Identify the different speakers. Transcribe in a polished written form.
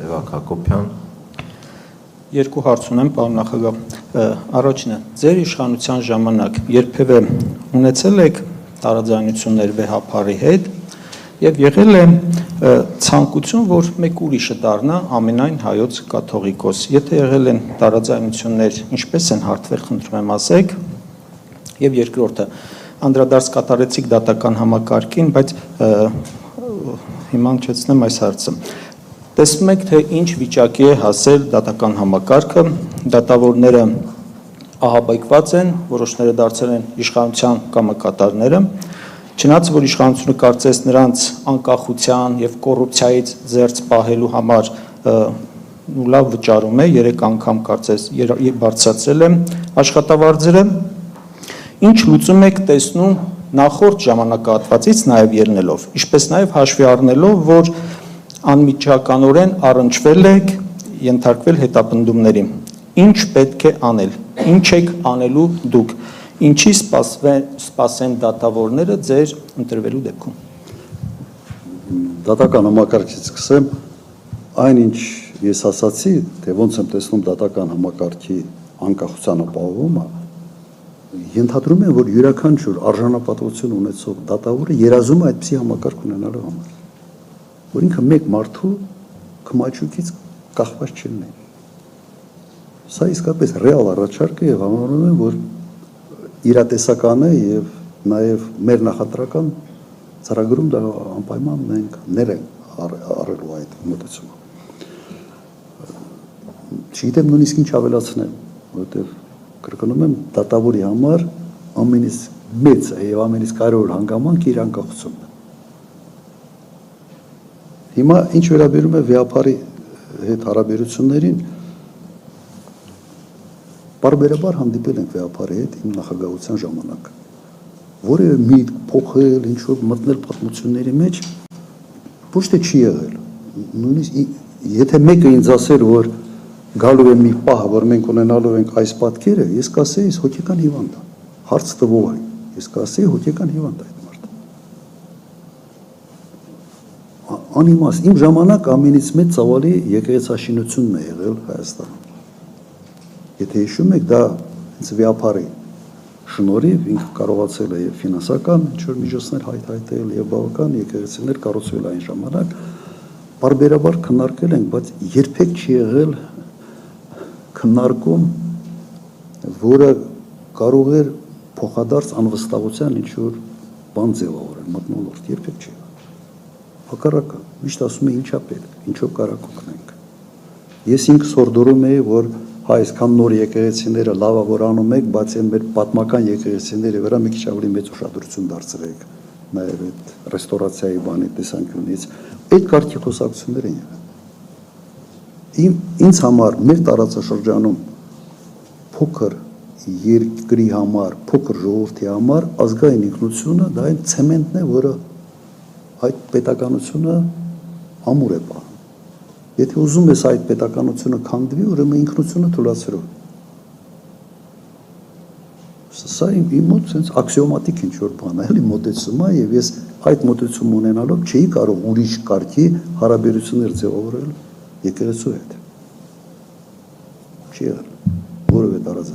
Speaker 1: Սևակ Հակոբյան։
Speaker 2: Երկու հարց ունեմ, պարոն նախագահ։ Առաջինը, ձեր իշխանության ժամանակ երբևէ ունեցել եք տարաձայնություններ վեհապարի հետ եւ եղել է ցանկություն, որ մեկ ուրիշը դառնա ամենայն հայոց կաթողիկոս։ Եթե եղել են տարաձայնություններ, ինչպես են հարթվել, խնդրում եմ ասեք։ Եվ երկրորդը, անդրադարձ կատարեցիք դատական համակարգին, բայց հիմա հնչեցնեմ այս հարցը։ Տեսնում եք, թե ինչ վիճակի է հասել դատական համակարգը, դատավորները ահաբեկված են, որոշները դարձել են իշխանության կամակատարները, չնայած որ իշխանությունը կարծես նրանց անկախության եւ կոռուպցիայից զերծ պահելու համար լավ վճարում է, 3 անգամ կարծես բարձրացրել է աշխատավարձերը, ինչ լուծում եք տեսնում նախորդ ժամանակահատվածից նաեւ ելնելով, ինչպես նաեւ հաշվի առնելով, որ անմիջականորեն առնչվել եք, ենթարկվել հետապնդումների։ Ինչ պետք է անել, ինչ եք անելու դուք, ինչի սպասեն դատավորները ձեր ընտրվելու դեպքում։
Speaker 3: Դատական համակարգից սկսեմ, այնինչ ես ասացի, թե ոնց եմ տեսնում դատական համակարգի անկախության ապահովումը, ենթադրում եմ, որ յուրաքանչյուր արժանապատվություն ունեցող դատավորը երազում է այդպիսի համակարգ ունենալու համար, որ ինքը մեկ մարդու քմաչուկից կախված չլինի։ Սա իսկապես ռեալ առաջարկ է եւ համարում եմ, որ իրատեսական է եւ նաեւ մեր նախընտրական ծրագրում դա անպայման մենք ներենք առելու այդ մոտեցումը։ Չգիտեմ նույնիսկ ինչ ավելացնեմ, որովհետեւ կրկնում եմ, դատավորի համար ամենից մեծ եւ ամենից կարևոր հանգամանքը իր անկախությունն է։ Հիմա ինչ վերաբերում է վեհապարի հետ հարաբերություններին, բարբերաբար հանդիպել ենք վեհապարի հետ իմ նախագահության ժամանակ, որևէ միտք փոխել, ինչ որ մտնել պատմությունների մեջ, ոչ թե չի եղել։ Նույնիսկ եթե մեկը ինձ ասեր, որ գալու է մի պահ, որ մենք ունենալու ենք այս պատկերը, ես կասեի, հոգեկան հիվանդ է, հարց տվող է, ես կասեի հոգեկան հիվանդ է այդ մարդը։ Անիմաստ, իմ ժամանակ ամենից մեծ ծավալի եկեղեցաշինությունն է եղել Հայաստանում։ Եթե հիշում եք, դա հենց վեհապարի շնորհիվ ինքը կարողացել է եւ ֆինանսական ինչ-որ միջոցներ հայտարարել եւ բավական եկեղեցիներ կառուցվել այն ժամանակ, բարբերաբար քննարկել ենք, բայց երբեք չի եղել քննարկում, որը կարող էր փոխադարձ անվստահության ինչ-որ բան ձևավորել, մթնոլորտ, երբեք չի եղել։ Հակառակը, միշտ ասում է ինչա պետք, ինչով կարակ օգնենք։ Ես ինքս հորդորում էի, որ այսքան նոր եկեղեցիները լավա որ անում եք, բայց այն մեր պատմական եկեղեցիների վրա մի քիչ ավելի մեծ ուշադրություն դարձրեք, նաև այդ ռեստորացիայի բանի տեսանկյունից, այդ կարգի խոսակցություններ են եղել։ Ինձ համար մեր տարածաշրջանում փոքր երկրի համար, փոքր ժողովրդի համար ազգային ինքնությունը դա այն ցեմենտն է, որը այդ պետականությունը ամուր է պահում։ Եթե ուզում ես այդ պետականությունը քանդվի, ուրեմն ինքնությունը թույլատրու։ Սա իմ մոտ sense աքսիոմատիկ ինչ-որ բան է, էլի մոտեցում է, եւ ես այդ մոտեցում ունենալով չէի կարող ուրիշ կարգի հարաբերություններ ձևավորել եկեղեցու հետ։ Չի եղել որևէ տարածք։